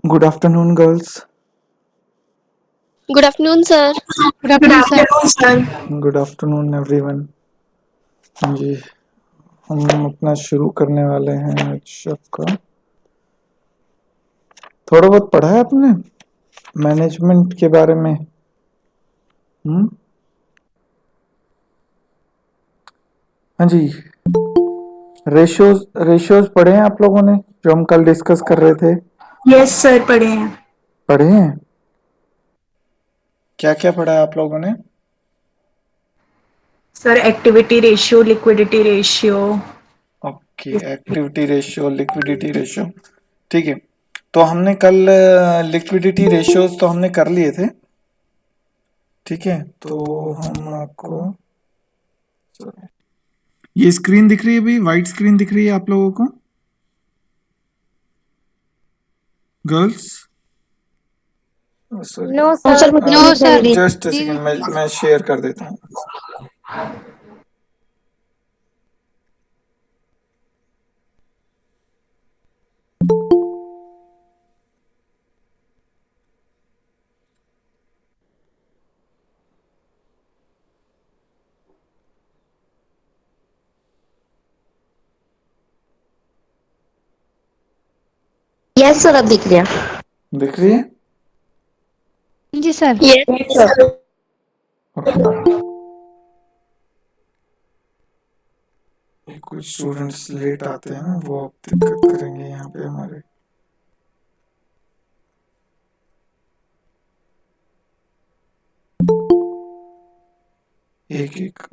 Good afternoon, girls. Good afternoon, sir. Good Good afternoon, sir. afternoon, sir. Good afternoon, everyone. हाँ जी, हम अपना शुरू करने वाले हैं आज आपका। थोड़ा बहुत पढ़ा है आपने मैनेजमेंट के बारे में? हाँ जी, रेशियोज रेशियोज पढ़े हैं आप लोगों ने, जो हम कल डिस्कस कर रहे थे? यस सर, पढ़े हैं। पढ़े हैं? क्या क्या पढ़ा है आप लोगों ने? Sir, activity ratio, liquidity ratio. Okay, activity ratio, liquidity ratio, ठीक है। तो हमने कल लिक्विडिटी रेशियोज तो हमने कर लिए थे, ठीक है। तो हम आपको, ये स्क्रीन दिख रही है भाई, वाइट स्क्रीन दिख रही है आप लोगों को girls? Sorry, No, No, sir. sir, मुझे No, नहीं दिख sir. रही। जस्ट सेकंड, मैं शेयर कर देता हूँ। यस सर, अब दिख रहा। दिख रही है? जी sir. Yes. Yes sir. Okay. कुछ स्टूडेंट्स लेट आते हैं ना, वो अब दिक्कत करेंगे यहाँ पे हमारे। एक एक,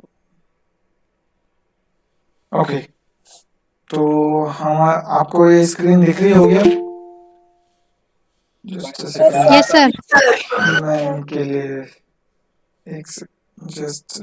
ओके। तो हम, आपको ये स्क्रीन दिख रही होगी अब? Just second, yes sir. मैं इनके लिए एक just,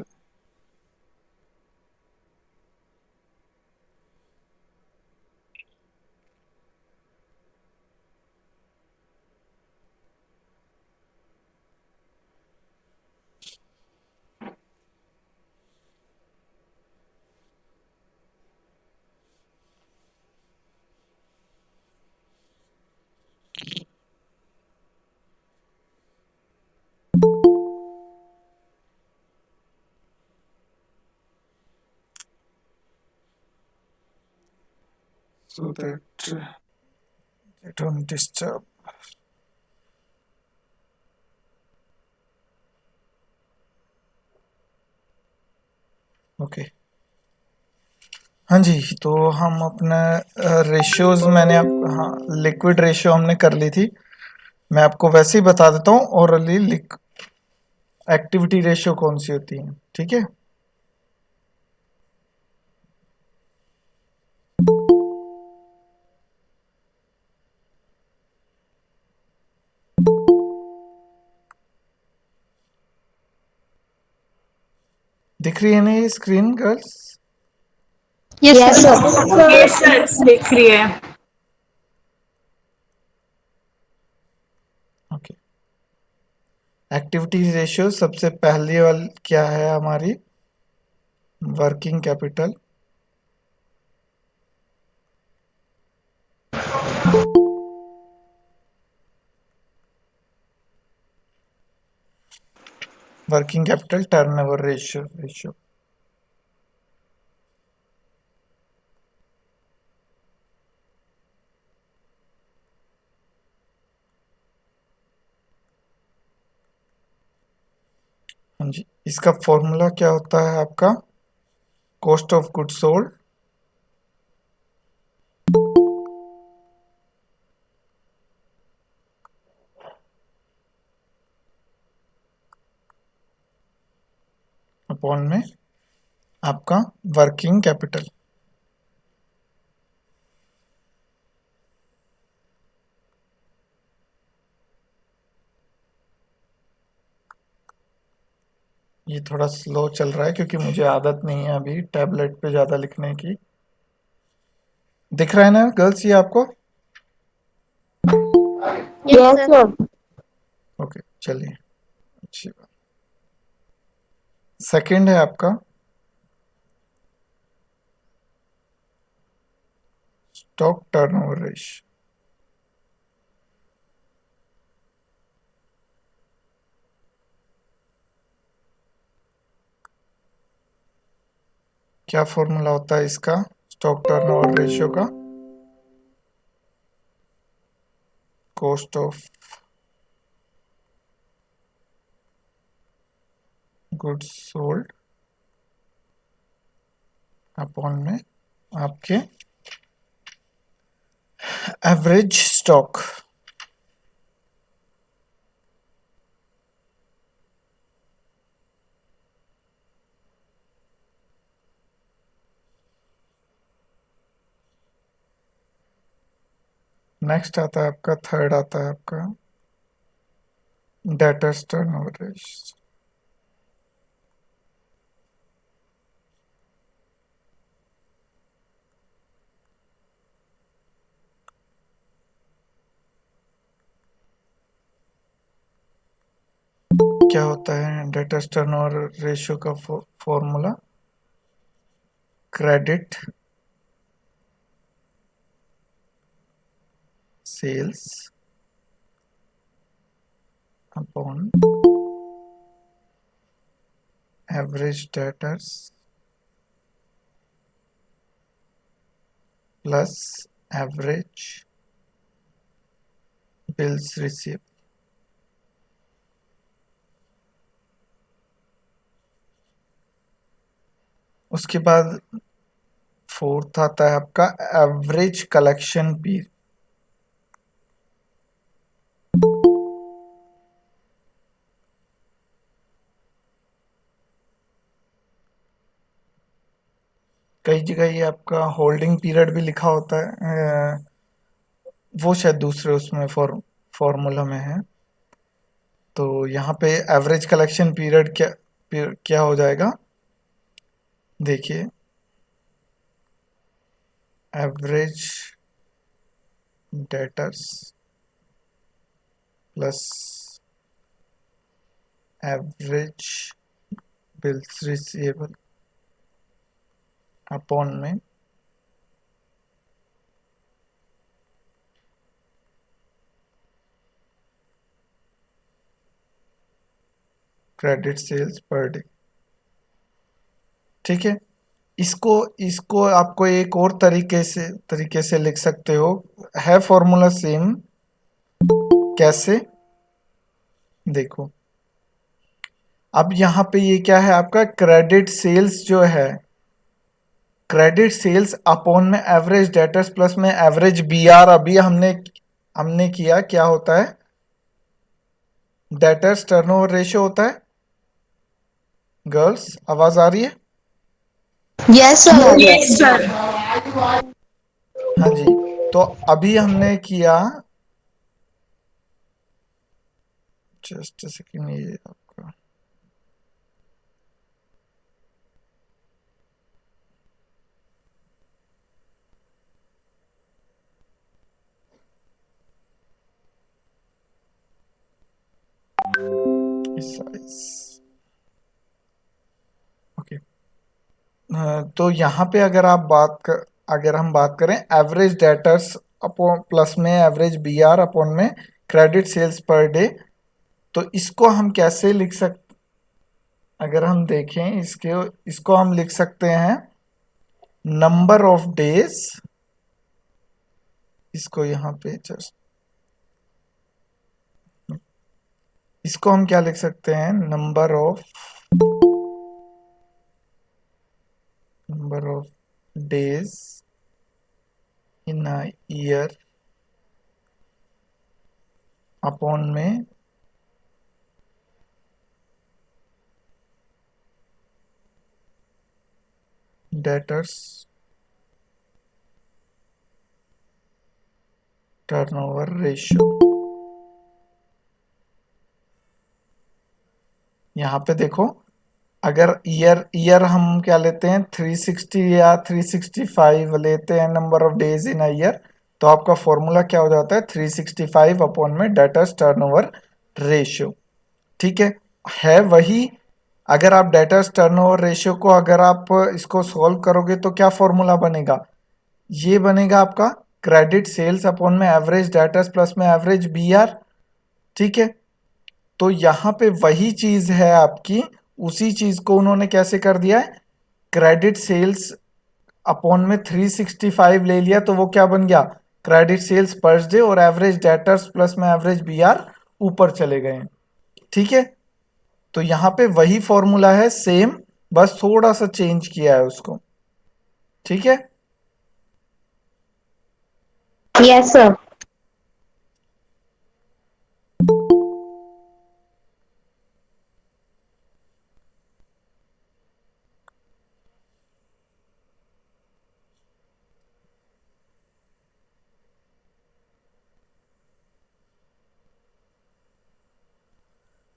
so that they don't disturb. Okay, हाँ जी। तो हम अपना रेशियोज, मैंने आप, हाँ, लिक्विड रेशियो हमने कर ली थी। मैं आपको वैसे ही बता देता हूँ ओरली, एक्टिविटी रेशियो कौन सी होती है, ठीक है। दिख रही है ना ये screen girls? Yes yes sir. Sir. Yes sir, दिख रही है। ओके, एक्टिविटी रेशियो सबसे पहली वाली क्या है हमारी? Working capital. Working capital turnover ratio. हाँ जी, इसका फॉर्मूला क्या होता है आपका? Cost of goods sold upon में आपका वर्किंग कैपिटल। ये थोड़ा स्लो चल रहा है क्योंकि मुझे आदत नहीं है अभी टैबलेट पे ज़्यादा लिखने की। दिख रहा है ना गर्ल्स ये आपको? Yes, sir. सर। ओके, चलिए, अच्छी बात। सेकंड है आपका स्टॉक टर्नओवर रेशियो। क्या फॉर्मूला होता है इसका, स्टॉक टर्नओवर रेशियो का? Cost of goods sold upon में आपके एवरेज स्टॉक। नेक्स्ट आता है आपका, थर्ड आता है आपका डेटर्स टर्नओवर रेशियो। क्या होता है डेटर्स टर्नओवर रेशियो का formula? Credit sales upon average debtors plus average bills receive. उसके बाद फोर्थ आता है आपका एवरेज कलेक्शन पीरियड। कई जगह ये आपका होल्डिंग पीरियड भी लिखा होता है, वो शायद दूसरे उसमें फॉर्मूला में है। तो यहाँ पे एवरेज कलेक्शन पीरियड क्या हो जाएगा, देखिए, average debtors plus average bills receivable upon में क्रेडिट सेल्स पर डे। ठीक है, इसको आपको एक और तरीके से लिख सकते हो, है फॉर्मूला सेम। कैसे, देखो, अब यहाँ पे ये क्या है आपका, क्रेडिट सेल्स जो है, क्रेडिट सेल्स अपॉन में एवरेज डेटर्स प्लस में एवरेज बीआर। अभी हमने किया, क्या होता है, डेटर्स टर्नओवर रेशियो होता है। गर्ल्स, आवाज आ रही है? Yes sir. Yes sir. हाँ जी, तो अभी हमने किया, जस्ट सेकंड, ये आपका साइज, ओके। तो यहाँ पे अगर हम बात करें एवरेज डेटर्स अपॉन प्लस में एवरेज बीआर अपॉन में क्रेडिट सेल्स पर डे, तो इसको हम कैसे लिख सकते, अगर हम देखें इसको हम लिख सकते हैं नंबर ऑफ डेज। इसको यहाँ पे जस्ट, इसको हम क्या लिख सकते हैं, number of days in a year upon में डेटर्स टर्नओवर रेशियो। यहाँ पे देखो, अगर ईयर हम क्या लेते हैं, 360 या 365 लेते हैं number of days in a year, तो आपका फॉर्मूला क्या हो जाता है, 365 अपॉन में डेटर्स टर्नओवर रेशियो। ठीक है वही। अगर आप डेटर्स टर्नओवर रेशियो को अगर आप इसको सॉल्व करोगे तो क्या फॉर्मूला बनेगा, ये बनेगा आपका क्रेडिट सेल्स अपॉन में एवरेज डेटर्स प्लस में एवरेज बीआर। ठीक है, तो यहाँ पे वही चीज है आपकी, उसी चीज को उन्होंने कैसे कर दिया है, क्रेडिट सेल्स अपॉन में 365 ले लिया तो वो क्या बन गया, क्रेडिट सेल्स पर डे, और एवरेज डेटर्स प्लस में एवरेज बीआर ऊपर चले गए। ठीक है, तो यहाँ पे वही फॉर्मूला है सेम, बस थोड़ा सा चेंज किया है उसको। ठीक है, Yes, sir.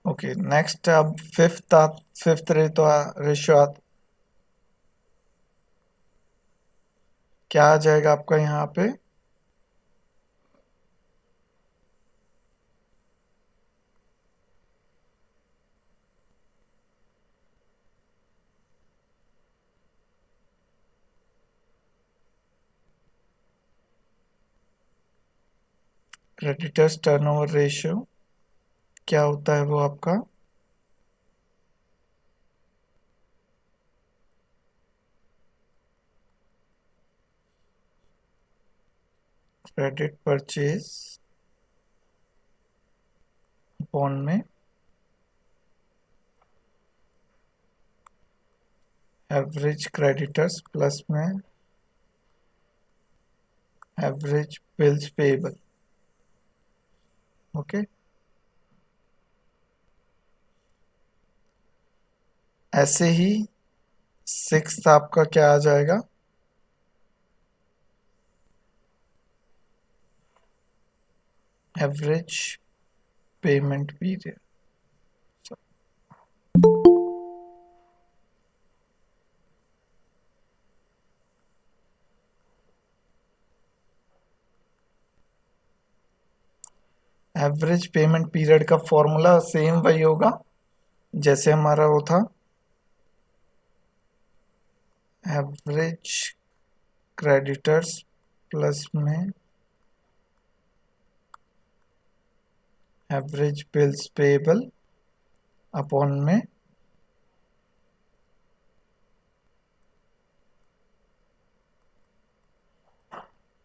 ओके नेक्स्ट अब फिफ्थ रेशियो क्या आ जाएगा आपका यहाँ पे, क्रेडिटर्स टर्नओवर रेशियो क्या होता है वो आपका, क्रेडिट परचेज अपॉन में एवरेज क्रेडिटर्स प्लस में एवरेज बिल्स पेएबल। ओके, ऐसे ही सिक्स्थ आपका क्या आ जाएगा, average payment period. Average payment period का फॉर्मूला सेम वही होगा जैसे हमारा वो था, एवरेज क्रेडिटर्स प्लस में एवरेज बिल्स पेएबल अपॉन में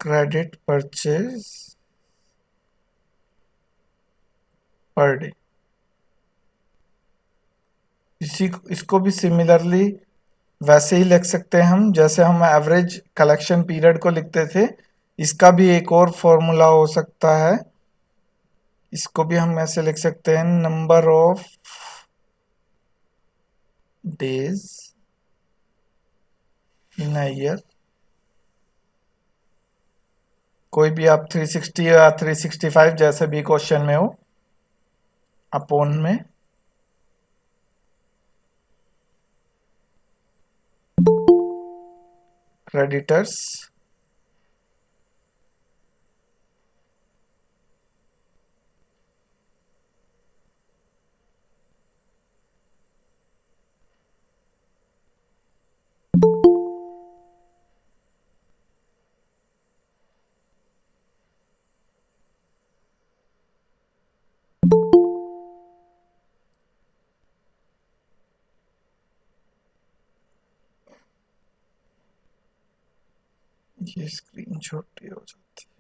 क्रेडिट परचेज पर डे। इसको भी सिमिलरली वैसे ही लिख सकते हैं हम जैसे हम एवरेज कलेक्शन पीरियड को लिखते थे। इसका भी एक और फॉर्मूला हो सकता है, इसको भी हम ऐसे लिख सकते हैं, number of days in a year. कोई भी आप 360 या 365 जैसे भी क्वेश्चन में हो, अपॉन में क्रेडिटर्स ये स्क्रीन छोटी हो जाती है।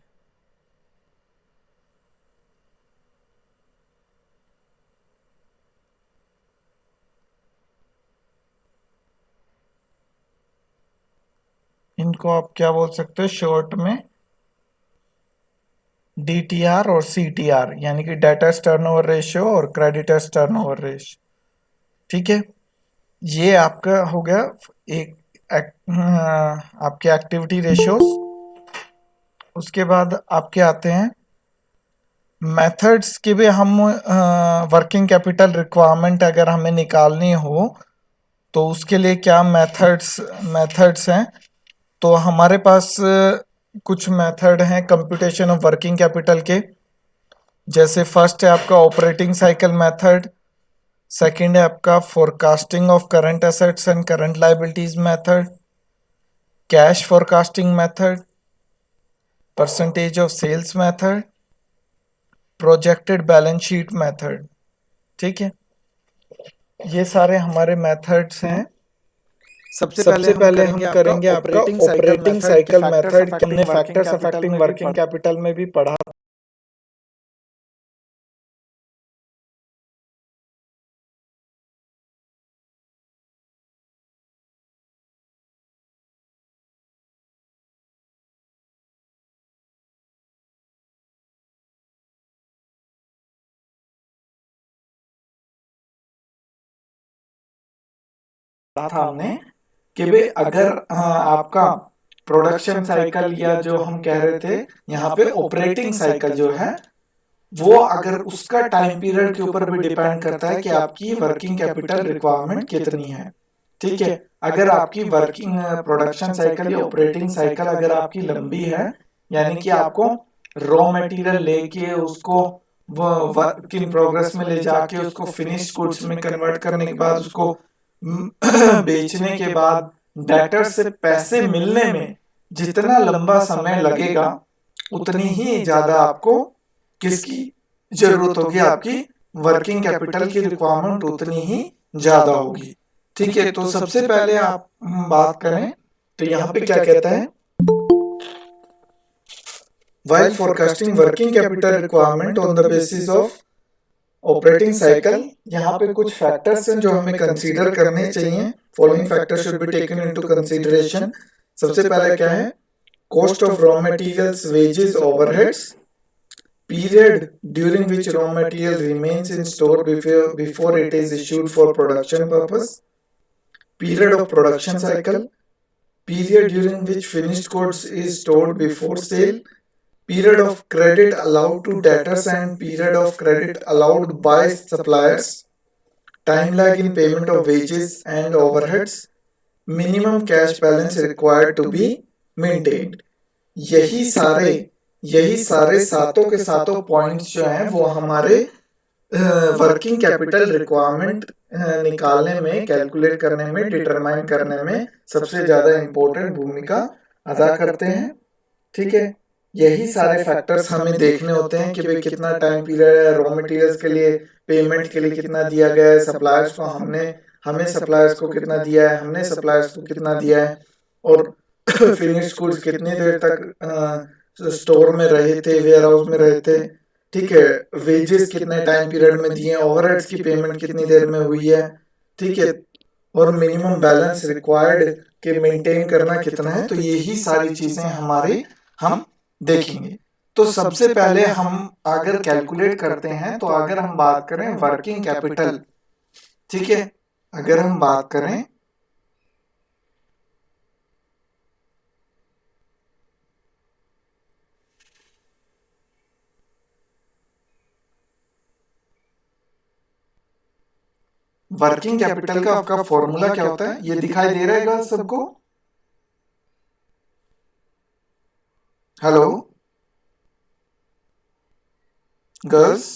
इनको आप क्या बोल सकते हो शॉर्ट में, डीटीआर और सीटीआर, यानी कि डेटर्स टर्नओवर रेशियो और क्रेडिटर्स टर्नओवर रेशियो। ठीक है, ये आपका हो गया आपके एक्टिविटी रेशियोज। उसके बाद आपके आते हैं मेथड्स के भी। हम वर्किंग कैपिटल रिक्वायरमेंट अगर हमें निकालनी हो तो उसके लिए क्या मेथड्स हैं, तो हमारे पास कुछ मेथड हैं कंप्यूटेशन ऑफ वर्किंग कैपिटल के। जैसे फर्स्ट है आपका ऑपरेटिंग साइकिल मेथड, सेकंड है आपका forecasting of current assets and current liabilities method, cash forecasting method, percentage of sales method, projected balance sheet method. ठीक है, ये सारे हमारे मेथड्स हैं सबसे पहले हम करेंगे आपका ऑपरेटिंग साइकिल मेथड कि हमने फैक्टर्स अफेक्टिंग वर्किंग कैपिटल में भी पढ़ा था हमने कि भाई अगर आपका प्रोडक्शन साइकिल या जो हम कह रहे थे यहाँ पे ऑपरेटिंग साइकिल जो है वो अगर उसका टाइम पीरियड के ऊपर भी डिपेंड करता है कि आपकी वर्किंग कैपिटल रिक्वायरमेंट कितनी है। ठीक है, अगर आपकी वर्किंग प्रोडक्शन साइकिल या ऑपरेटिंग साइकिल अगर आपकी लंबी है, यानी कि आपको रॉ मटेरियल लेके उसको वर्क इन प्रोग्रेस में ले जाके उसको फिनिश्ड गुड्स में कन्वर्ट करने के बाद उसको बेचने के बाद डेटर से पैसे मिलने में जितना लंबा समय लगेगा उतनी ही ज्यादा आपको किसकी जरूरत होगी, आपकी वर्किंग कैपिटल की रिक्वायरमेंट उतनी ही ज्यादा होगी। ठीक है, तो सबसे पहले आप बात करें तो यहाँ पे क्या कहता है, while forecasting working capital requirement on the basis of operating cycle, यहाँ पे कुछ फैक्टर्स हैं जो हमें कंसीडर करने चाहिए। Following factor should be taken into consideration. सबसे पहले क्या है, cost of raw materials, wages, overheads, period during which raw material remains in store before it is issued for production purpose, period of production cycle, period during which finished goods is stored before sale, period of credit allowed to debtors and period of credit allowed by suppliers, time lag in payment of wages and overheads, minimum cash balance required to be maintained। यही सारे सातों के सातों points जो हैं वो हमारे working capital requirement निकालने में, कैलकुलेट करने में, डिटरमाइन करने में सबसे ज्यादा इंपॉर्टेंट भूमिका अदा करते हैं। ठीक है, यही सारे फैक्टर्स हमें देखने होते हैं कि भाई कितना टाइम पीरियड है, रॉ मटेरियल्स के लिए पेमेंट के लिए कितना दिया गया है, सप्लायर्स को हमें सप्लायर्स को कितना दिया है, हमने सप्लायर्स को कितना दिया है, और फिनिश्ड गुड्स कितनी देर तक स्टोर में रहे थे, वेयर हाउस में रहे थे। ठीक है, वेजेस कितने टाइम पीरियड में दिए, ओवरहेड्स की पेमेंट कितनी देर में हुई है। ठीक है, और मिनिमम बैलेंस रिक्वायर्ड के मेंटेन करना कितना है। तो यही सारी चीजें हमारे हम देखेंगे। तो सबसे पहले हम अगर कैलकुलेट करते हैं तो अगर हम बात करें वर्किंग कैपिटल, ठीक है, अगर हम बात करें वर्किंग कैपिटल का आपका फॉर्मूला क्या होता है, ये दिखाई दे रहा है सबको? हेलो गर्ल्स,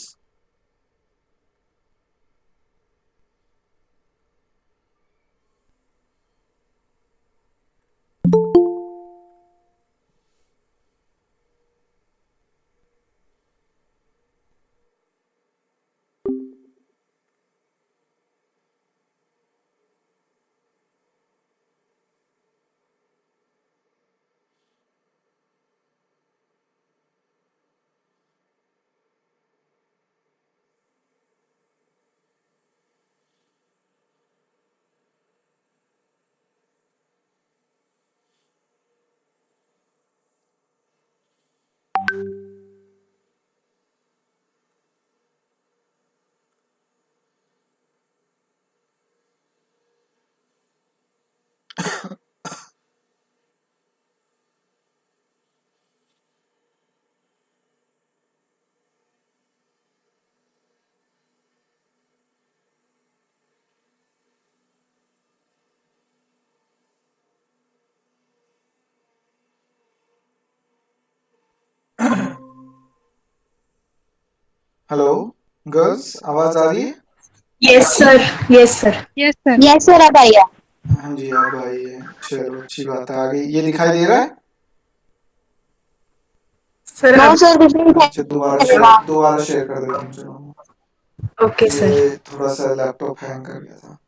हेलो गर्ल्स, आवाज आ रही है? Yes sir, yes sir. Yes, sir. Yes, sir, अब आई है। हाँ जी, अब आई है, चलो अच्छी बात है, आ गई। ये दिखाई दे रहा है? सर नो अब सर, कुछ नहीं अच्छा, दोबारा शेयर कर देता हूँ। चलो, ओके सर। ये थोड़ा सा लैपटॉप हैंग कर गया था।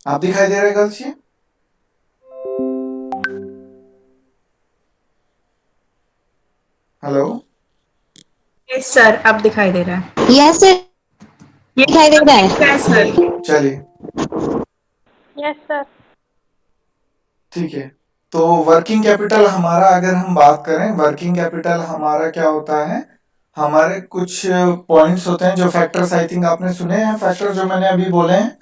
आप दिखाई दे रहे गर्ल्स ये? हेलो? यस सर, अब दिखाई दे रहा है। यस सर, ये दिखाई दे रहा है। है सर। चलिए Yes, sir. ठीक है। तो वर्किंग कैपिटल हमारा अगर हम बात करें, वर्किंग कैपिटल हमारा क्या होता है, हमारे कुछ पॉइंट्स होते हैं जो फैक्टर्स, आई थिंक आपने सुने हैं फैक्टर जो मैंने अभी बोले हैं।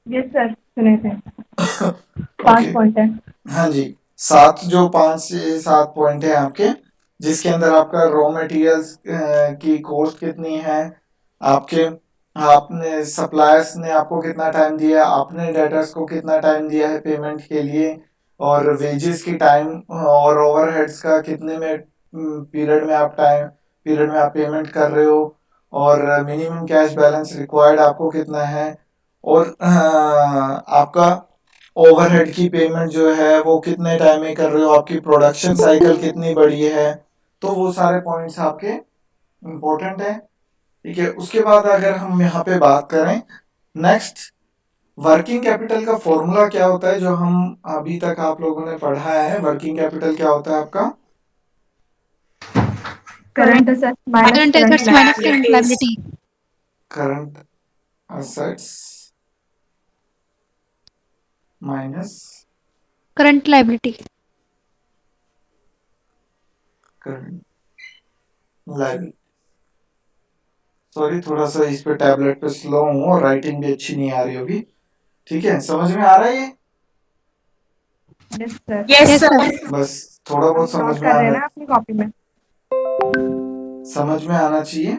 यस सर, सुने थे। ओके 5 पॉइंट है। हाँ जी, सात जो 5 से 7 पॉइंट है आपके, जिसके अंदर आपका रॉ मटेरियल्स की कॉस्ट कितनी है, आपके आपने सप्लायर्स ने आपको कितना टाइम दिया, आपने डेटर्स को कितना टाइम दिया है पेमेंट के लिए, और वेजेस की टाइम और ओवरहेड्स का कितने में पीरियड में आप पेमेंट कर रहे हो, और मिनिमम कैश बैलेंस रिक्वायर्ड आपको कितना है, और आपका ओवरहेड की पेमेंट जो है वो कितने टाइम में कर रहे हो, आपकी प्रोडक्शन साइकिल कितनी बड़ी है। तो वो सारे पॉइंट्स आपके इम्पोर्टेंट है। ठीक है, उसके बाद अगर हम यहाँ पे बात करें नेक्स्ट, वर्किंग कैपिटल का फॉर्मूला क्या होता है, जो हम अभी तक आप लोगों ने पढ़ा है। वर्किंग कैपिटल क्या होता है आपका? Current assets minus Current current assets minus current liabilities. liability. Current assets minus Current liability. Current liability. Sorry, थोड़ा सा इस पे टैबलेट पे स्लो हूँ और राइटिंग भी अच्छी नहीं आ रही होगी। ठीक है, समझ में आ रहा है ये? Yes sir. Yes Yes sir. Sir. बस थोड़ा बहुत समझ नोट में कर रहे हैं आना, ना अपनी कॉपी में। समझ में आना चाहिए।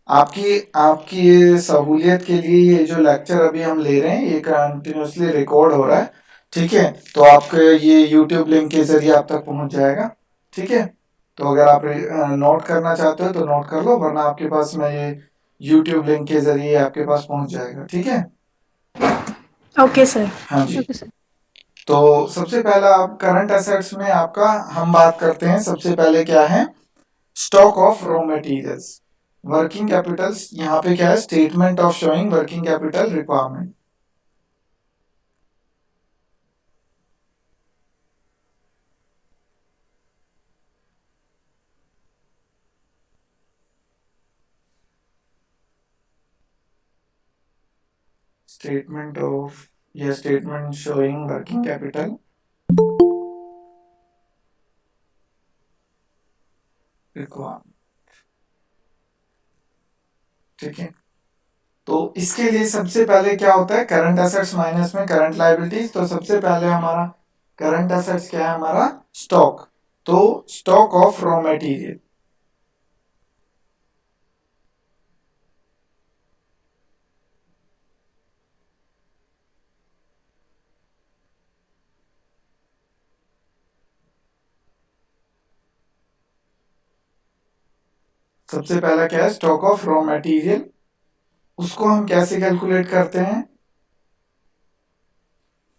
आपकी आपकी ये सहूलियत के लिए ये जो लेक्चर अभी हम ले रहे हैं ये कंटिन्यूसली रिकॉर्ड हो रहा है। ठीक है, तो आपके ये यूट्यूब लिंक के जरिए आप तक पहुंच जाएगा। ठीक है, तो अगर आप नोट करना चाहते हो तो नोट कर लो, वरना आपके पास में ये यूट्यूब लिंक के जरिए आपके पास पहुंच जाएगा। ठीक है, ओके सर। हाँ जी। Okay sir. तो सबसे पहला आप करंट असेट्स में आपका हम बात करते हैं, सबसे पहले क्या है, stock of raw materials. Working capitals यहाँ पे क्या है, statement of showing working capital requirement. Statement of या statement showing working capital requirement. ठीक है, तो इसके लिए सबसे पहले क्या होता है, करंट असेट्स माइनस में करंट लायबिलिटीज। तो सबसे पहले हमारा करंट असेट्स क्या है, हमारा स्टॉक। तो स्टॉक ऑफ रॉ मटेरियल, सबसे पहला क्या है, स्टॉक ऑफ रॉ मटेरियल। उसको हम कैसे कैलकुलेट करते हैं,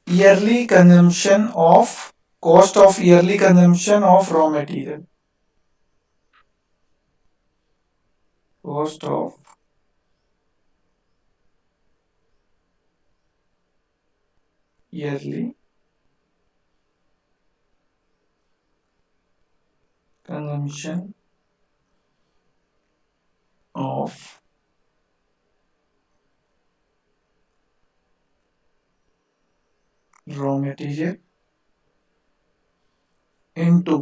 yearly consumption of, cost of yearly consumption of raw material, cost of yearly consumption of raw material into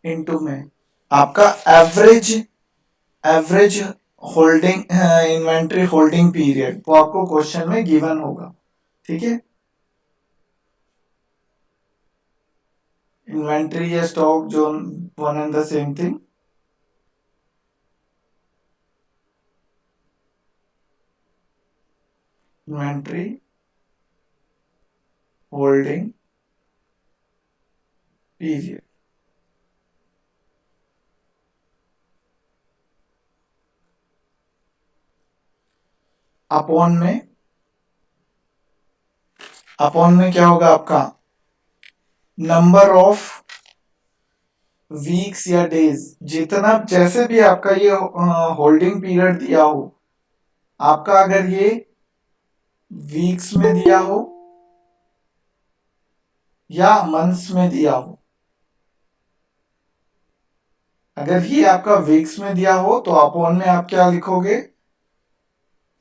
into में आपका average average holding inventory holding period, वो आपको क्वेश्चन में गिवन होगा। ठीक है, इन्वेंट्री या स्टॉक जो one and the same thing. Inventory holding period upon में, अपॉन में क्या होगा आपका, नंबर ऑफ वीक्स या डेज, जितना जैसे भी आपका ये होल्डिंग पीरियड दिया हो, आपका अगर ये वीक्स में दिया हो या मंथ्स में दिया हो, अगर ये आपका वीक्स में दिया हो तो अपॉन में आप क्या लिखोगे,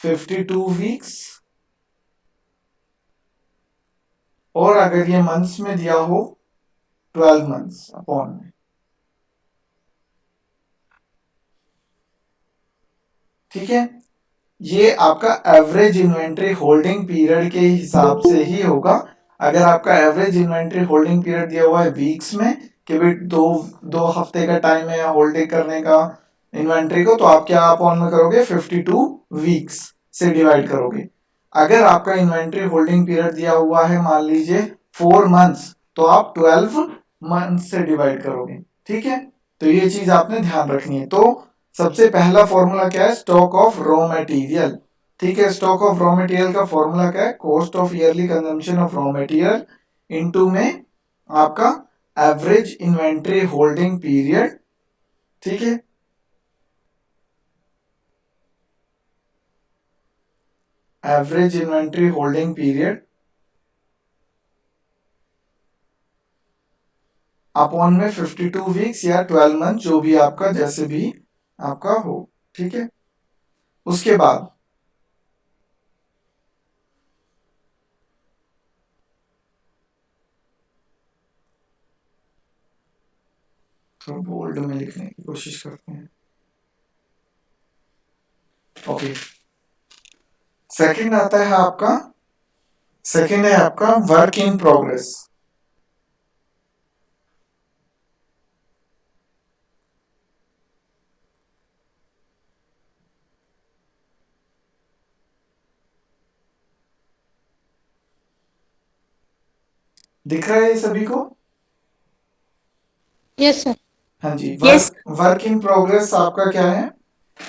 52 वीक्स, और अगर ये मंथ्स में दिया हो 12 मंथ्स अपॉन में। ठीक है, ये आपका एवरेज इन्वेंट्री होल्डिंग पीरियड के हिसाब से ही होगा। अगर आपका एवरेज इन्वेंट्री होल्डिंग पीरियड दिया हुआ है वीक्स में कि भाई दो हफ्ते का टाइम है होल्डिंग करने का इन्वेंट्री को, तो आप क्या अपॉन में करोगे, 52 वीक्स से डिवाइड करोगे। अगर आपका इन्वेंट्री होल्डिंग पीरियड दिया हुआ है मान लीजिए 4 मंथ्स, तो आप 12 मंथ से डिवाइड करोगे। ठीक है, तो ये चीज आपने ध्यान रखनी है। तो सबसे पहला फॉर्मूला क्या है, स्टॉक ऑफ रॉ मटेरियल। ठीक है, स्टॉक ऑफ रॉ मटेरियल का फॉर्मूला क्या है, cost of yearly consumption of raw material into में आपका एवरेज इन्वेंट्री होल्डिंग पीरियड। ठीक है, average inventory holding period upon में 52 वीक्स या 12 मंथ, जो भी आपका जैसे भी आपका हो। ठीक है, उसके बाद थोड़ा बोल्ड में लिखने की कोशिश करते हैं। ओके, सेकंड आता है आपका, सेकंड है आपका वर्क इन प्रोग्रेस। दिख रहा है ये सभी को? Yes sir. हाँ जी, Yes. वर्क इन प्रोग्रेस आपका क्या है,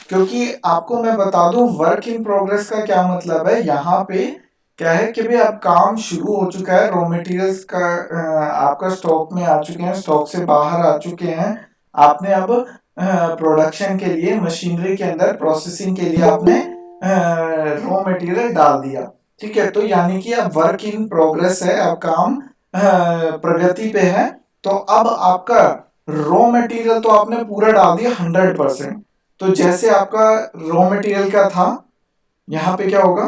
क्योंकि आपको मैं बता दूं वर्क इन प्रोग्रेस का क्या मतलब है। यहाँ पे क्या है कि भाई अब काम शुरू हो चुका है, रॉ मटेरियल्स का आपका स्टॉक में आ चुके हैं, स्टॉक से बाहर आ चुके हैं, आपने अब प्रोडक्शन के लिए मशीनरी के अंदर प्रोसेसिंग के लिए आपने रॉ मटेरियल डाल दिया। ठीक है, तो यानी कि अब वर्क इन प्रोग्रेस है, अब काम प्रगति पे है। तो अब आपका रॉ मटेरियल तो आपने पूरा डाल दिया 100%। तो जैसे आपका रॉ मटेरियल का था, यहां पे क्या होगा,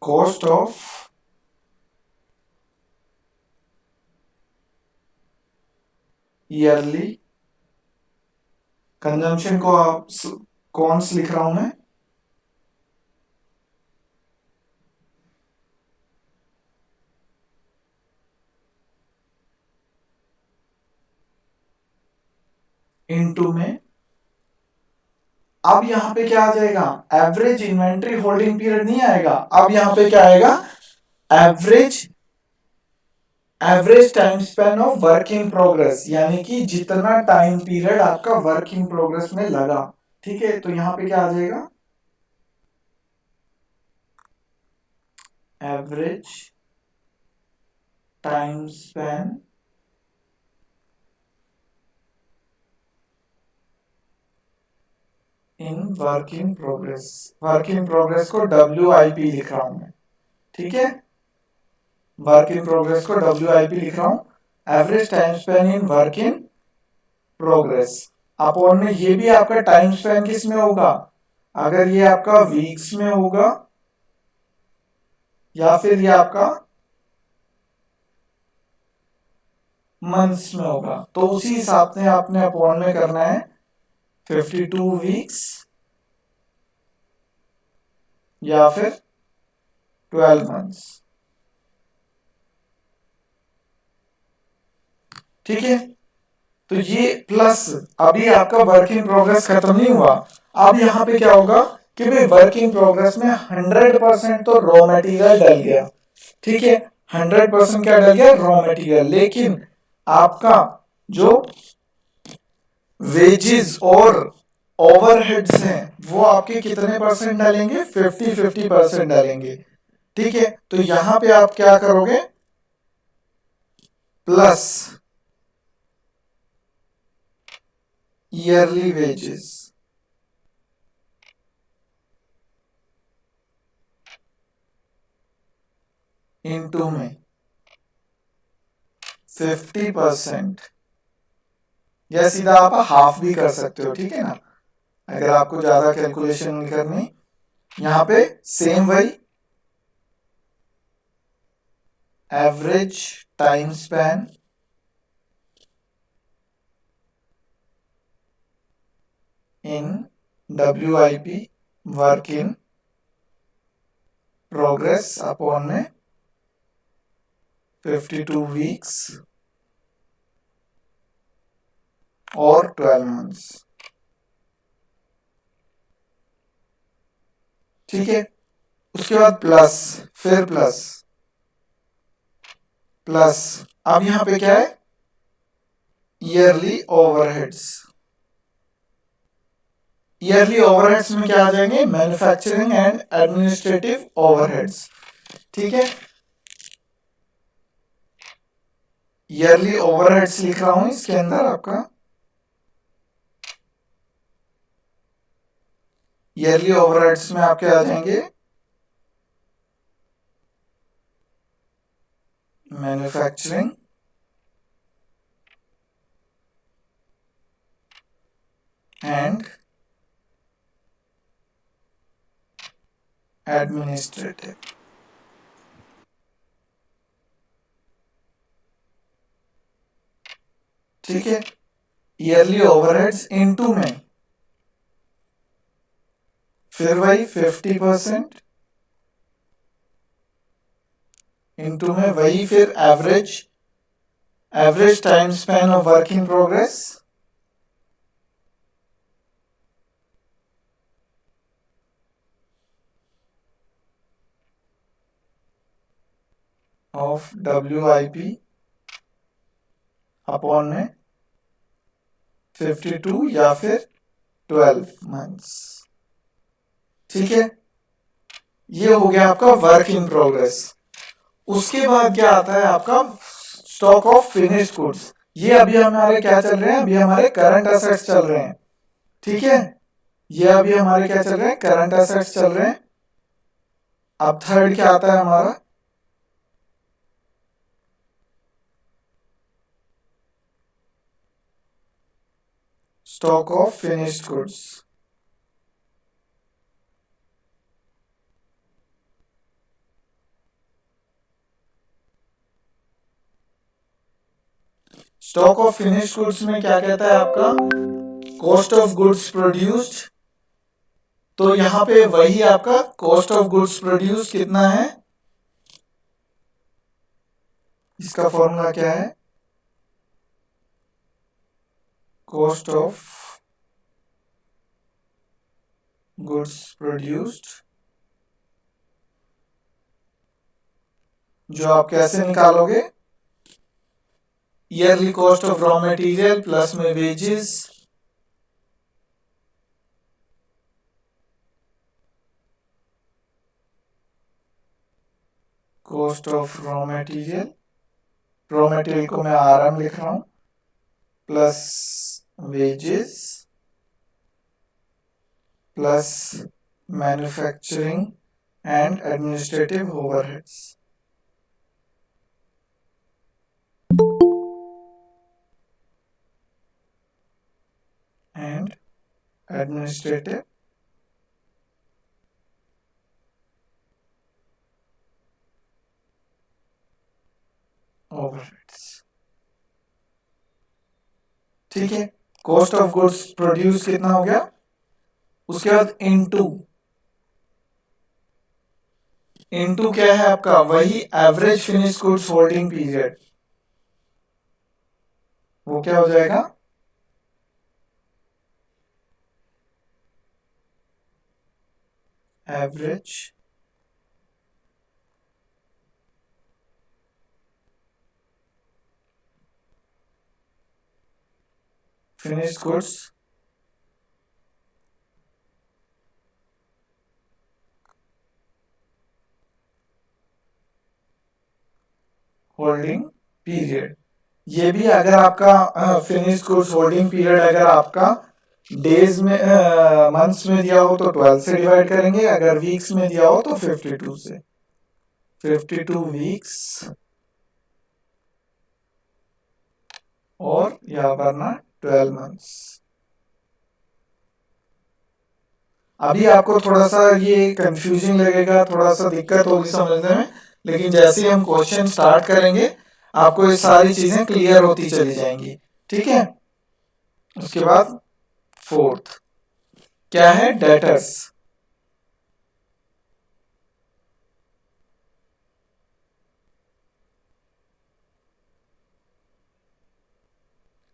कॉस्ट ऑफ ईयरली कंजम्पशन को आप कौन से लिख रहा हूं मैं, इनटू में। अब यहां पे क्या आ जाएगा, एवरेज इन्वेंट्री होल्डिंग पीरियड नहीं आएगा, अब यहां पे क्या आएगा, average average time span of work in progress, यानी कि जितना टाइम पीरियड आपका वर्क इन प्रोग्रेस में लगा। ठीक है, तो यहां पे क्या आ जाएगा, average time Spain in work in progress. Work in progress को WIP लिख रहा हूं मैं। ठीक है, वर्क इन प्रोग्रेस को WIP लिख रहा हूं, average time Spain in work in progress. Upon में ये भी आपका टाइम स्पेन किस में होगा, अगर ये आपका वीक्स में होगा या फिर ये आपका मंथ्स में होगा, तो उसी हिसाब से आपने अपॉन में करना है 52 वीक्स या फिर 12 मंथ्स। ठीक है, तो ये प्लस अभी आपका वर्क इन प्रोग्रेस खत्म नहीं हुआ। अब यहां पे क्या होगा कि भाई वर्क इन प्रोग्रेस में 100% तो रॉ मटेरियल डल गया। ठीक है, 100% क्या डल गया, रॉ मटेरियल। लेकिन आपका जो वेजेस और ओवरहेड्स हैं वो आपके कितने परसेंट डालेंगे, 50-50% डालेंगे। ठीक है, तो यहां पे आप क्या करोगे, प्लस ईयरली वेजेस। इनटू में 50%, या सीधा आप हाफ भी कर सकते हो, ठीक है ना, अगर आपको ज्यादा कैलकुलेशन नहीं करनी। यहाँ पे सेम वही average time span in WIP work in progress upon में 52 वीक्स और 12 मंथ्स, ठीक है। उसके बाद प्लस, फिर प्लस प्लस, अब यहां पे क्या है, ईयरली ओवरहेड्स। ईयरली ओवरहेड्स में क्या आ जाएंगे, मैन्युफैक्चरिंग एंड एडमिनिस्ट्रेटिव ओवरहेड्स, ठीक है। ईयरली ओवरहेड्स लिख रहा हूं इसके अंदर आपका, ईयरली ओवरहेड्स में आपके आ जाएंगे मैन्युफैक्चरिंग एंड एडमिनिस्ट्रेटिव, ठीक है। ईयरली ओवरहेड्स इनटू में फिर वही 50% इनटू में वही फिर average time span of work in progress of WIP upon में 52 या फिर 12 मंथ्स, ठीक है। ये हो गया आपका वर्क इन प्रोग्रेस। उसके बाद क्या आता है आपका स्टॉक ऑफ फिनिश्ड गुड्स। ये अभी हमारे क्या चल रहे हैं, अभी हमारे करंट एसेट्स चल रहे हैं, ठीक है। ये अभी हमारे क्या चल रहे हैं, करंट एसेट्स चल रहे हैं। अब थर्ड क्या आता है हमारा, stock of finished goods. Stock of finished goods में क्या कहता है आपका, कॉस्ट ऑफ गुड्स प्रोड्यूस्ड। तो यहां पे वही आपका कॉस्ट ऑफ गुड्स प्रोड्यूस्ड कितना है, इसका फॉर्मूला क्या है, कॉस्ट ऑफ गुड्स प्रोड्यूस्ड, जो आप कैसे निकालोगे, yearly cost of raw material plus में wages cost of raw material को मैं RM लिख रहा हूं, plus wages plus manufacturing and administrative overheads, and administrative overheads, ठीक है। कॉस्ट ऑफ गुड्स प्रोड्यूस कितना हो गया, उसके बाद इनटू क्या है आपका, वही average finish goods holding period, वो क्या हो जाएगा, average finish goods holding period. ये भी अगर आपका फिनिश गुड्स होल्डिंग पीरियड अगर आपका डेज में मंथ्स में दिया हो तो 12 से डिवाइड करेंगे, अगर वीक्स में दिया हो तो 52 से, 52 वीक्स और या वरना 12 मंथ्स। अभी आपको थोड़ा सा ये कंफ्यूजिंग लगेगा, थोड़ा सा दिक्कत होगी समझने में, लेकिन जैसे ही हम क्वेश्चन स्टार्ट करेंगे आपको ये सारी चीजें क्लियर होती चली जाएंगी। ठीक है। उसके बाद फोर्थ क्या है, डेटर्स।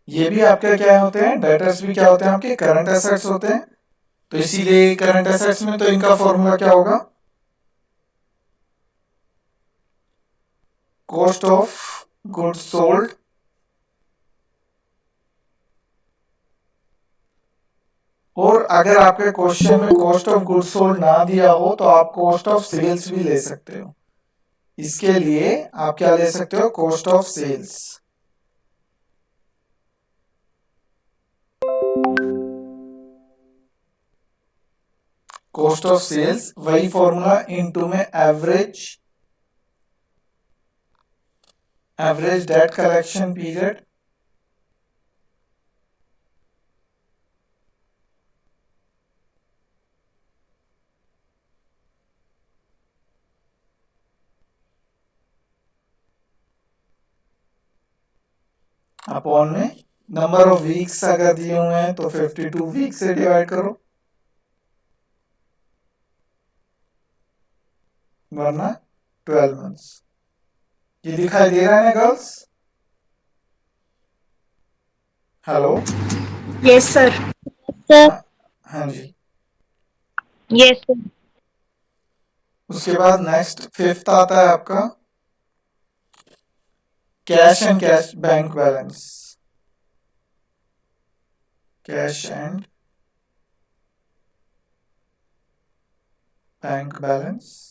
ये भी आपके क्या होते हैं, डेटर्स भी क्या होते हैं, आपके करंट एसेट्स होते हैं। तो इसीलिए करंट एसेट्स में तो इनका फॉर्मूला क्या होगा, कॉस्ट ऑफ गुड्स सोल्ड और अगर आपके क्वेश्चन में कॉस्ट ऑफ गुड्स सोल्ड ना दिया हो तो आप कॉस्ट ऑफ सेल्स भी ले सकते हो। इसके लिए आप क्या ले सकते हो, cost of sales. Cost of sales वही फॉर्मूला इनटू में average debt collection period upon में नंबर ऑफ वीक्स अगर दिए हुए हैं तो 52 वीक्स से डिवाइड करो, वरना 12 मंथ्स। ये दिखाई दे रहा है ना girls? Hello. Yes sir. Sir. हाँ जी। Yes sir. उसके बाद नेक्स्ट फिफ्थ आता है आपका cash and cash bank balance. Cash and bank balance.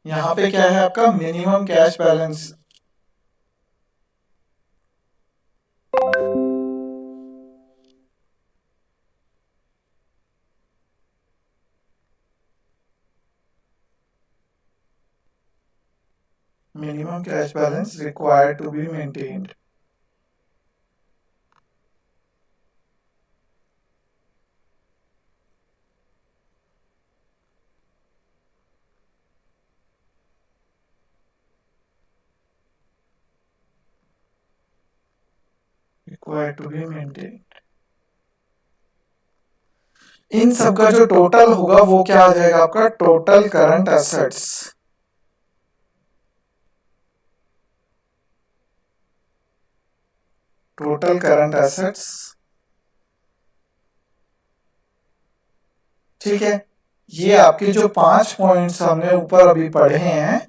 यहां पे क्या है आपका minimum cash balance. minimum cash balance required to be maintained. Required to be maintained. इन सब का जो टोटल होगा वो क्या आ जाएगा आपका, total current assets. Total current assets. ठीक है। ये आपके जो 5 पॉइंट्स हमने ऊपर अभी पढ़े हैं,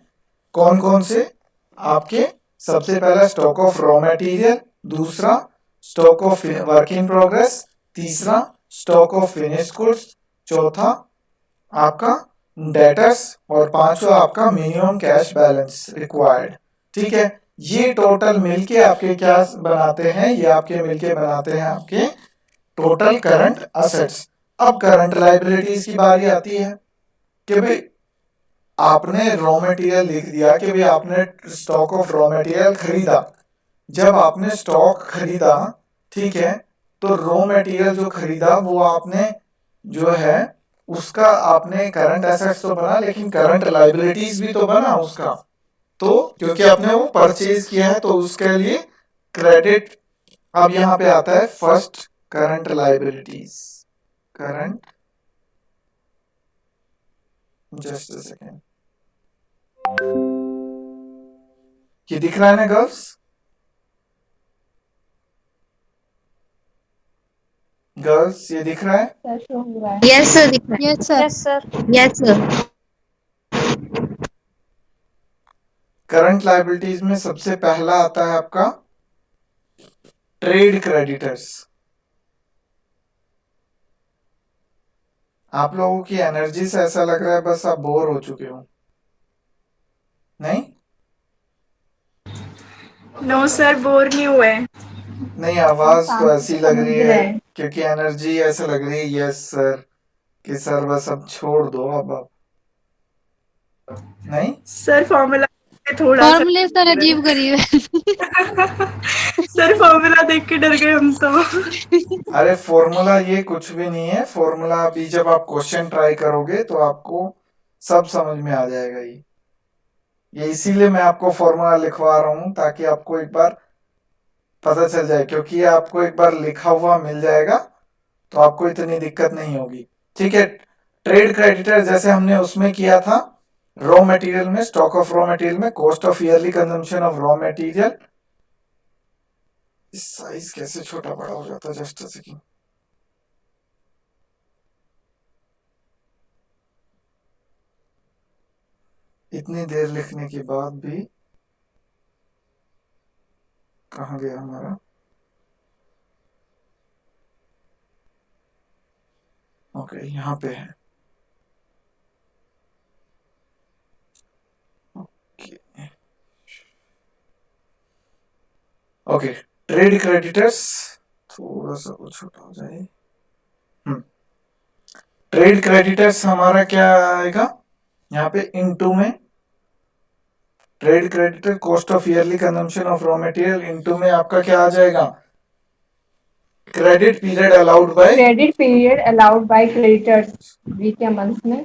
कौन कौन से, आपके सबसे पहला स्टॉक ऑफ रॉ मटेरियल, दूसरा stock of work in progress, तीसरा स्टॉक ऑफ फिनिश गुड्स, चौथा आपका डेटर्स और पांचवा आपका मिनिमम कैश बैलेंस रिक्वायर्ड। ठीक है। ये टोटल मिलके आपके क्या बनाते हैं, ये आपके मिलके बनाते हैं आपके टोटल करंट असेट्स। अब करंट लायबिलिटीज की बारी आती है कि भाई आपने रॉ मटेरियल लिख दिया कि भाई आपने स्टॉक ऑफ रॉ मटेरियल खरीदा। जब आपने स्टॉक खरीदा, ठीक है, तो रॉ मटेरियल जो खरीदा वो आपने जो है उसका आपने करंट एसेट्स तो बना, लेकिन करंट लायबिलिटीज भी तो बना उसका। तो क्योंकि आपने वो परचेज किया है तो उसके लिए क्रेडिट। अब यहां पे आता है first current liabilities. Current, just a second, ये दिख रहा है ना गर्ल्स? गर्ल्स ये दिख रहा है? यस सर दिख रहा यस सर। है। Yes sir. करंट लायबिलिटीज में सबसे पहला आता है आपका ट्रेड क्रेडिटर्स। आप लोगों की एनर्जी से ऐसा लग रहा है बस आप बोर हो चुके हो, नहीं? नो सर, बोर नहीं हुए। नहीं, आवाज तो शांति ऐसी से लग रही समझ रहे है हैं। क्योंकि एनर्जी ऐसे लग रही है, यस सर, कि सर बस अब छोड़ दो अब आप। नहीं सर फॉर्मूला थोड़ा सा फॉर्मूले सर अजीब गरीब है। सर फॉर्मूला देख के डर गए हम तो। अरे फॉर्मूला ये कुछ भी नहीं है, फॉर्मूला अभी जब आप क्वेश्चन ट्राई करोगे तो आपको सब समझ में आ जाएगा। ये इसीलिए मैं आपको फॉर्मूला लिखवा रहा हूं ताकि आपको एक बार पता चल जाए, क्योंकि ये आपको एक बार लिखा हुआ मिल जाएगा तो आपको इतनी दिक्कत नहीं होगी। ठीक है, ट्रेड क्रेडिटर जैसे हमने उसमें किया था, रॉ मटेरियल में, स्टॉक ऑफ रॉ मटेरियल में, cost of yearly consumption of raw material. इस साइज कैसे छोटा बड़ा हो जाता है, जस्ट सेकंड। इतनी देर लिखने के बाद भी कहाँ गया हमारा? ओके, यहाँ पे है। ओके ओके, ट्रेड क्रेडिटर्स थोड़ा सा कुछ छोटा हो जाए। ट्रेड क्रेडिटर्स हमारा क्या आएगा यहाँ पे? इनटू में trade creditor cost of yearly consumption of raw material, into में आपका क्या आ जाएगा? Credit period allowed by creditors week या मंथ में।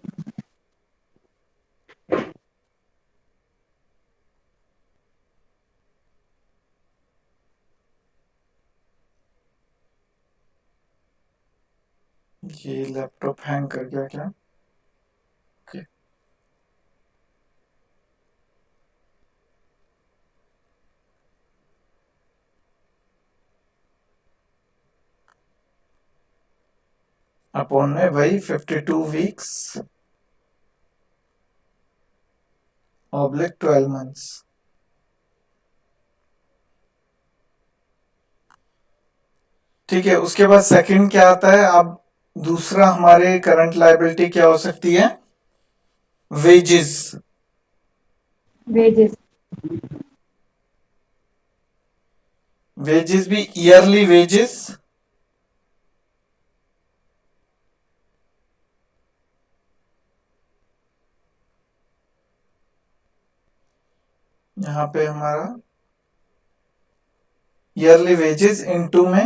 ये लैपटॉप हैंग कर गया क्या? ओके, अपॉन में वही 52 वीक्स ऑब्लिक 12 मंथ्स। ठीक है, उसके बाद सेकंड क्या आता है? अब दूसरा हमारे करंट लायबिलिटी क्या हो सकती है? वेजेस। वेजेस वेजेस भी ईयरली वेजेस, यहाँ पे हमारा ईयरली वेजेस इनटू में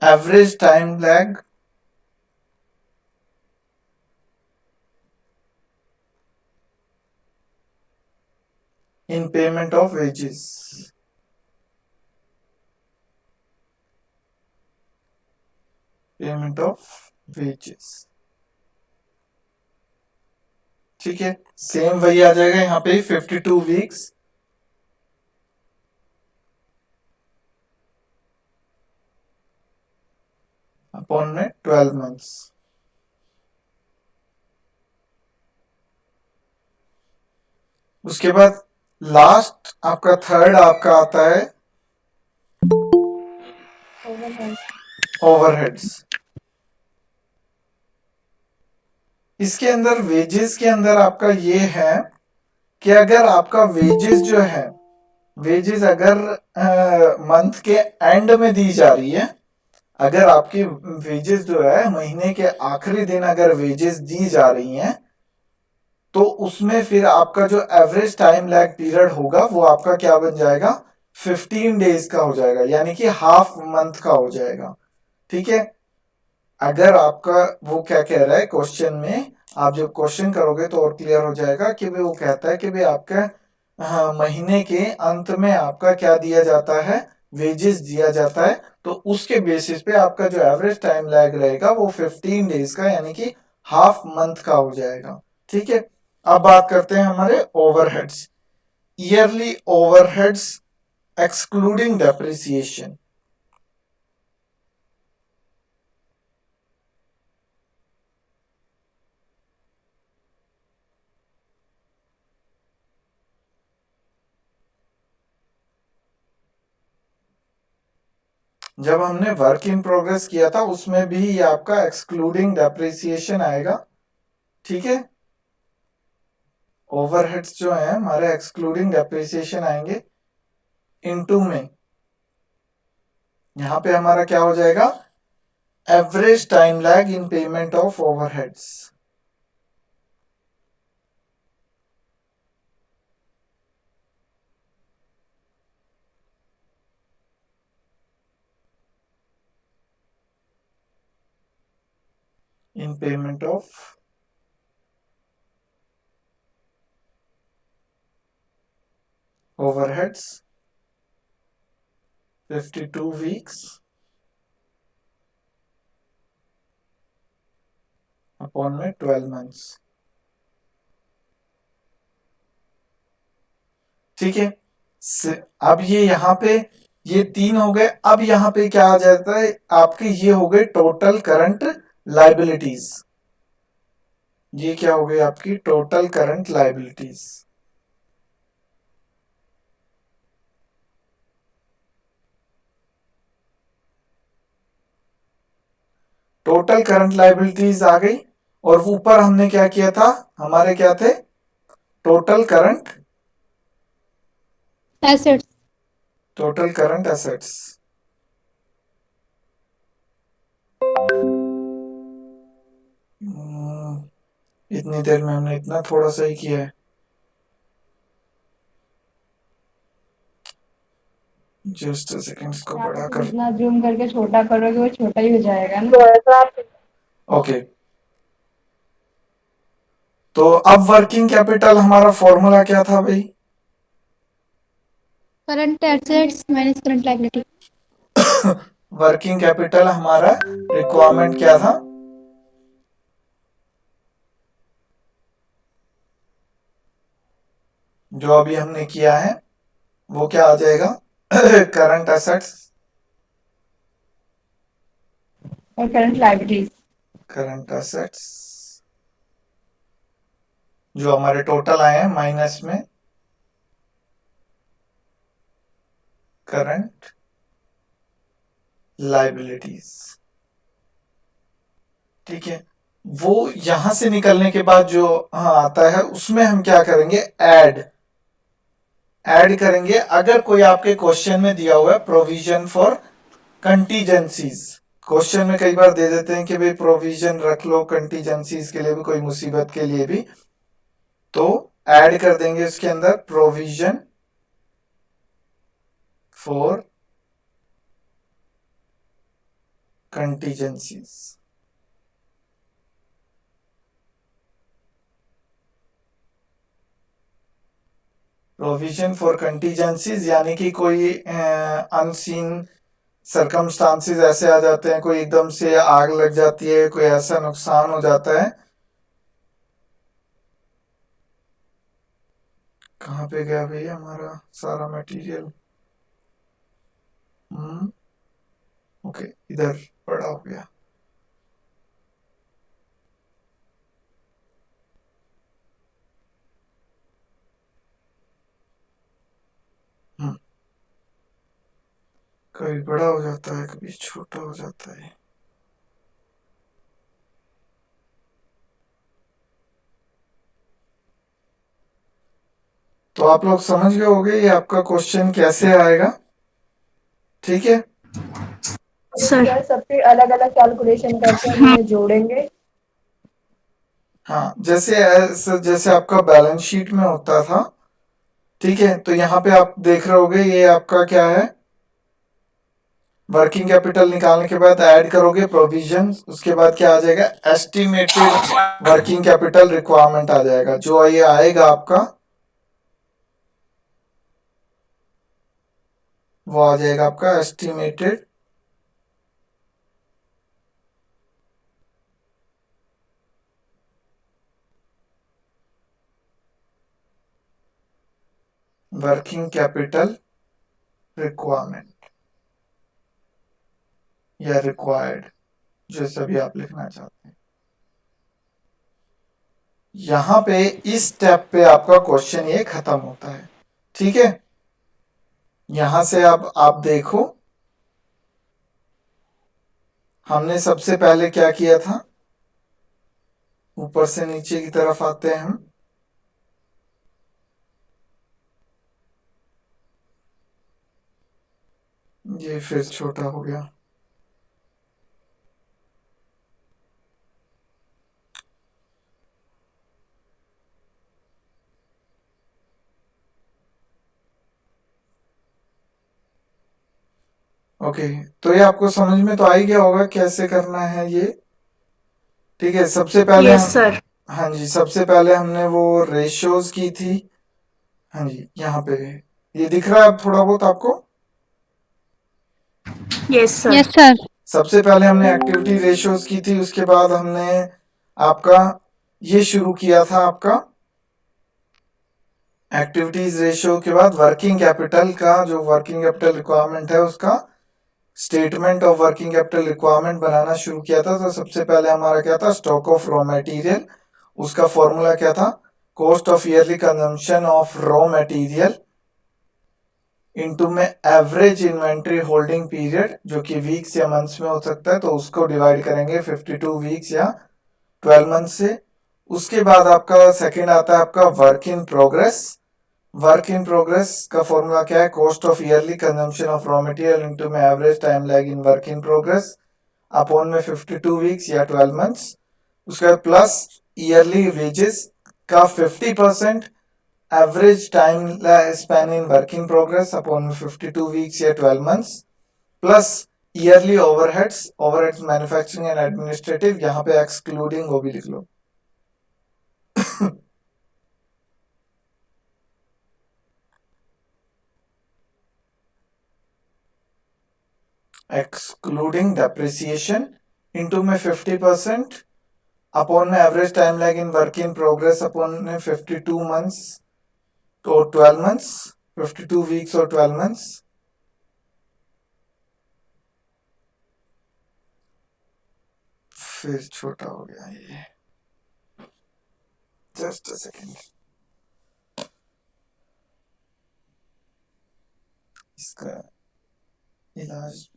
average time lag in payment of wages. Payment of wages, ठीक है, सेम वही आ जाएगा यहाँ पे 52 वीक्स अपॉन में 12 मंथ्स। उसके बाद लास्ट आपका थर्ड आपका आता है ओवरहेड्स। इसके अंदर वेजेस के अंदर आपका ये है कि अगर आपका वेजेस जो है, वेजेस अगर मंथ के एंड में दी जा रही है, अगर आपकी वेजेस जो है महीने के आखिरी दिन अगर वेजेस दी जा रही हैं, तो उसमें फिर आपका जो एवरेज टाइम लैग पीरियड होगा वो आपका क्या बन जाएगा? 15 डेज का हो जाएगा, यानी कि हाफ मंथ का हो जाएगा। ठीक है, अगर आपका वो क्या कह रहा है क्वेश्चन में, आप जब क्वेश्चन करोगे तो और क्लियर हो जाएगा कि भाई वो कहता है कि भाई आपका महीने के अंत में आपका क्या दिया जाता है? वेजेस दिया जाता है, तो उसके बेसिस पे आपका जो एवरेज टाइम लैग रहेगा वो 15 डेज का, यानी कि हाफ मंथ का हो जाएगा। ठीक है, अब बात करते हैं हमारे overheads. Yearly overheads excluding depreciation. जब हमने वर्क इन प्रोग्रेस किया था उसमें भी ये आपका एक्सक्लूडिंग डेप्रिसिएशन आएगा। ठीक है, ओवरहेड्स जो है हमारे एक्सक्लूडिंग डेप्रिसिएशन आएंगे। इनटू में, यहां पे हमारा क्या हो जाएगा, average time lag in payment of overheads. In payment of overheads 52 weeks upon में 12 months। ठीक है, अब ये यहाँ पे ये 3 हो गए। अब यहाँ पे क्या आ जाता है आपके, ये हो गए टोटल करंट लाइबिलिटीज। ये क्या हो गई आपकी total current liabilities. Total current liabilities आ गई। और ऊपर हमने क्या किया था, हमारे क्या थे, total current assets. Total current assets. इतनी देर में हमने इतना थोड़ा सा ही किया है। जस्ट सेकंड, इसको बड़ा कर, जितना जूम करके छोटा करोगे वो छोटा ही हो जाएगा ना। ओके। तो अब वर्किंग कैपिटल हमारा फॉर्मूला क्या था भाई, current assets minus current liability. Working capital हमारा रिक्वायरमेंट क्या था, जो अभी हमने किया है वो क्या आ जाएगा, करंट एसेट्स और करंट लायबिलिटीज। करंट एसेट्स जो हमारे टोटल आए हैं माइनस में करंट लाइबिलिटीज। ठीक है, वो यहां से निकलने के बाद जो आता है उसमें हम क्या करेंगे, ऐड करेंगे। अगर कोई आपके क्वेश्चन में दिया हुआ है प्रोविजन फॉर कंटीजेंसीज, क्वेश्चन में कई बार दे देते हैं कि भाई प्रोविजन रख लो कंटीजेंसीज के लिए भी, कोई मुसीबत के लिए भी, तो ऐड कर देंगे इसके अंदर provision for contingencies. Provision for contingencies यानी कि कोई अनसीन सरकमस्टांसेस ऐसे आ जाते हैं, कोई एकदम से आग लग जाती है, कोई ऐसा नुकसान हो जाता है। कहाँ पे गया भैया हमारा सारा मटेरियल, ओके इधर पड़ा हो गया। कभी बड़ा हो जाता है कभी छोटा हो जाता है। तो आप लोग समझ गए होंगे ये आपका क्वेश्चन कैसे आएगा। ठीक है सर सबके अलग अलग कैलकुलेशन करके हम उन्हें जोड़ेंगे। हाँ, जैसे आपका बैलेंस शीट में होता था। ठीक है, तो यहाँ पे आप देख रहे होगे ये आपका क्या है, वर्किंग कैपिटल निकालने के बाद ऐड करोगे प्रोविजन, उसके बाद क्या आ जाएगा, एस्टिमेटेड वर्किंग कैपिटल रिक्वायरमेंट आ जाएगा। जो ये आएगा आपका वो आ जाएगा आपका एस्टिमेटेड वर्किंग कैपिटल रिक्वायरमेंट या रिक्वायर्ड, जैसा भी आप लिखना चाहते हैं। यहां पे इस स्टेप पे आपका क्वेश्चन ये खत्म होता है। ठीक है, यहां से अब आप देखो हमने सबसे पहले क्या किया था, ऊपर से नीचे की तरफ आते हैं हम। ये फिर छोटा हो गया। ओके, तो ये आपको समझ में तो आ ही गया होगा कैसे करना है ये। ठीक है, सबसे पहले यस हम सर। हाँ जी, सबसे पहले हमने वो रेशियोज की थी। हाँ जी, यहाँ पे ये दिख रहा है अब थोड़ा बहुत आपको। Yes sir. Yes sir. सबसे पहले हमने एक्टिविटी रेशियोज की थी, उसके बाद हमने आपका ये शुरू किया था, आपका एक्टिविटीज रेशियो के बाद वर्किंग कैपिटल का, जो वर्किंग कैपिटल रिक्वायरमेंट है उसका statement of working capital requirement बनाना शुरू किया था। तो सबसे पहले हमारा क्या था, स्टॉक ऑफ रॉ मटेरियल। उसका फॉर्मूला क्या था, cost of yearly consumption of raw material into में एवरेज इन्वेंट्री होल्डिंग पीरियड, जो कि वीक्स या मंथ्स में हो सकता है, तो उसको डिवाइड करेंगे 52 वीक्स या 12 मंथ से। उसके बाद आपका सेकंड आता है आपका work in progress. Work in progress का फॉर्मूला क्या है, cost of yearly consumption of raw material into में average time lag in work in progress upon में 52 वीक्स या 12 मंथ्स। उसके बाद प्लस ईयरली वेजेस का 50% average time span in work in progress upon 52 weeks या 12 months, plus yearly overheads manufacturing and administrative, यहाँ पे excluding वो भी लिख लो। एक्सक्लूडिंग डेप्रिसिएशन इनटू में 50% अपॉन में average time lag in work in progress upon में 52 मंथ्स तो 12 मंथ्स, 52 वीक्स और 12 मंथ्स। फिर छोटा हो गया ये, जस्ट अ सेकेंड। इसका इलाज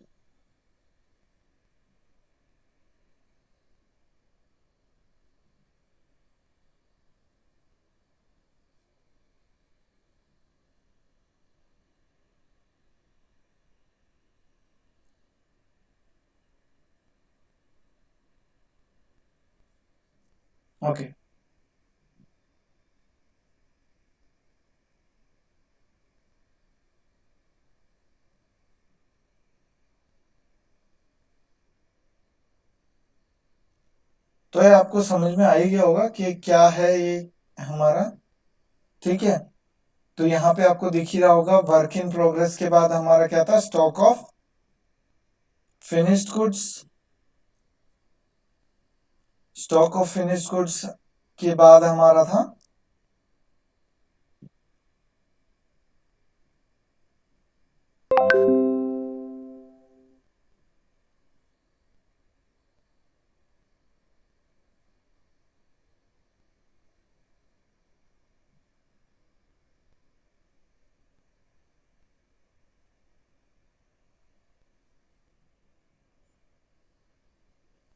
ओके। तो ये आपको समझ में आ ही गया होगा कि क्या है ये हमारा। ठीक है, तो यहाँ पे आपको दिख ही रहा होगा वर्क इन प्रोग्रेस के बाद हमारा क्या था, stock of finished goods. Stock of finished goods के बाद हमारा था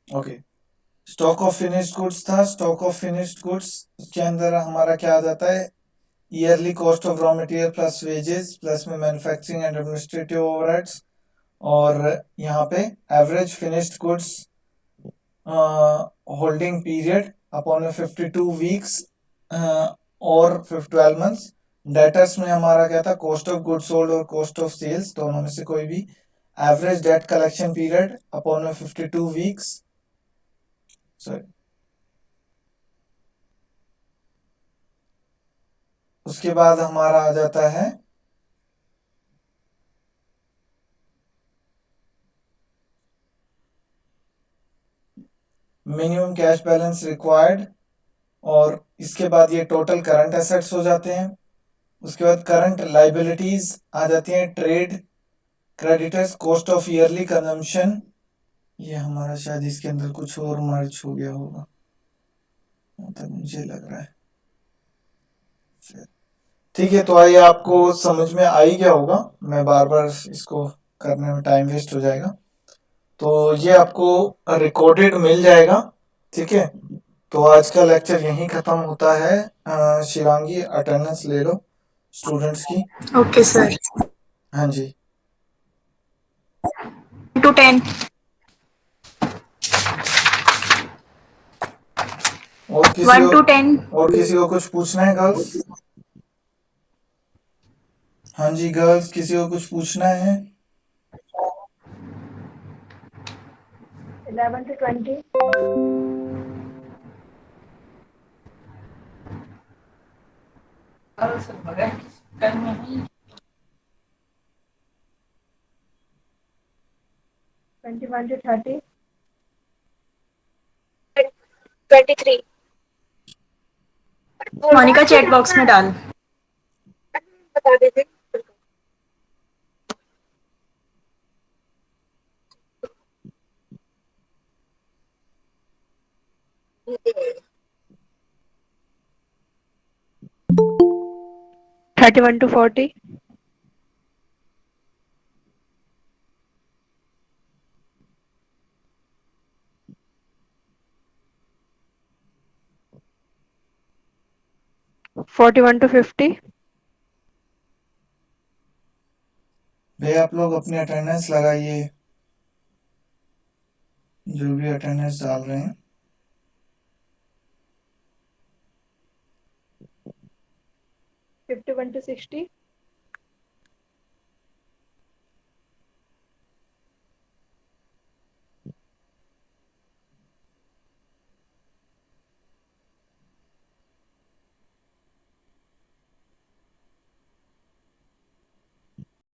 okay, stock of finished goods था। स्टॉक ऑफ फिनिश्ड गुड्स के अंदर हमारा क्या आ जाता है, yearly cost of raw material plus wages plus में मैन्युफैक्चरिंग एंड एडमिनिस्ट्रेटिव ओवरहेड्स, और यहाँ पे average finished goods holding period upon में 52 वीक्स और 12 मंथ्स। डेटर्स में हमारा क्या था, कॉस्ट ऑफ गुड्स सोल्ड और कॉस्ट ऑफ सेल्स, दोनों में से कोई भी। Average debt collection period upon में 52 वीक्स, सॉरी। उसके बाद हमारा आ जाता है मिनिमम कैश बैलेंस रिक्वायर्ड, और इसके बाद ये टोटल करंट एसेट्स हो जाते हैं। उसके बाद करंट लाइबिलिटीज आ जाती हैं, trade creditors, cost of yearly consumption. ये हमारा शायद इसके अंदर कुछ और मर्ज हो गया होगा, मतलब मुझे लग रहा है। ठीक है, तो आइए आपको समझ में आ ही गया होगा, मैं बार बार इसको करने में टाइम वेस्ट हो जाएगा। तो ये आपको रिकॉर्डेड मिल जाएगा। ठीक है, तो आज का लेक्चर यहीं खत्म होता है। शिवांगी अटेंडेंस ले लो स्टूडेंट्स की। Okay sir. हाँ जी। 1:10. और किसी 1:10. को कुछ पूछना है गर्ल्स? हाँ जी गर्ल्स, किसी को कुछ पूछना है? 11 to 20. 21 to 30. 23. Monika chat box में डाल. बता देते. Thirty-one to 40. 41 to 50. भैया आप लोग अपनी अटेंडेंस लगाइए, जो भी अटेंडेंस डाल रहे हैं. 51 to 60.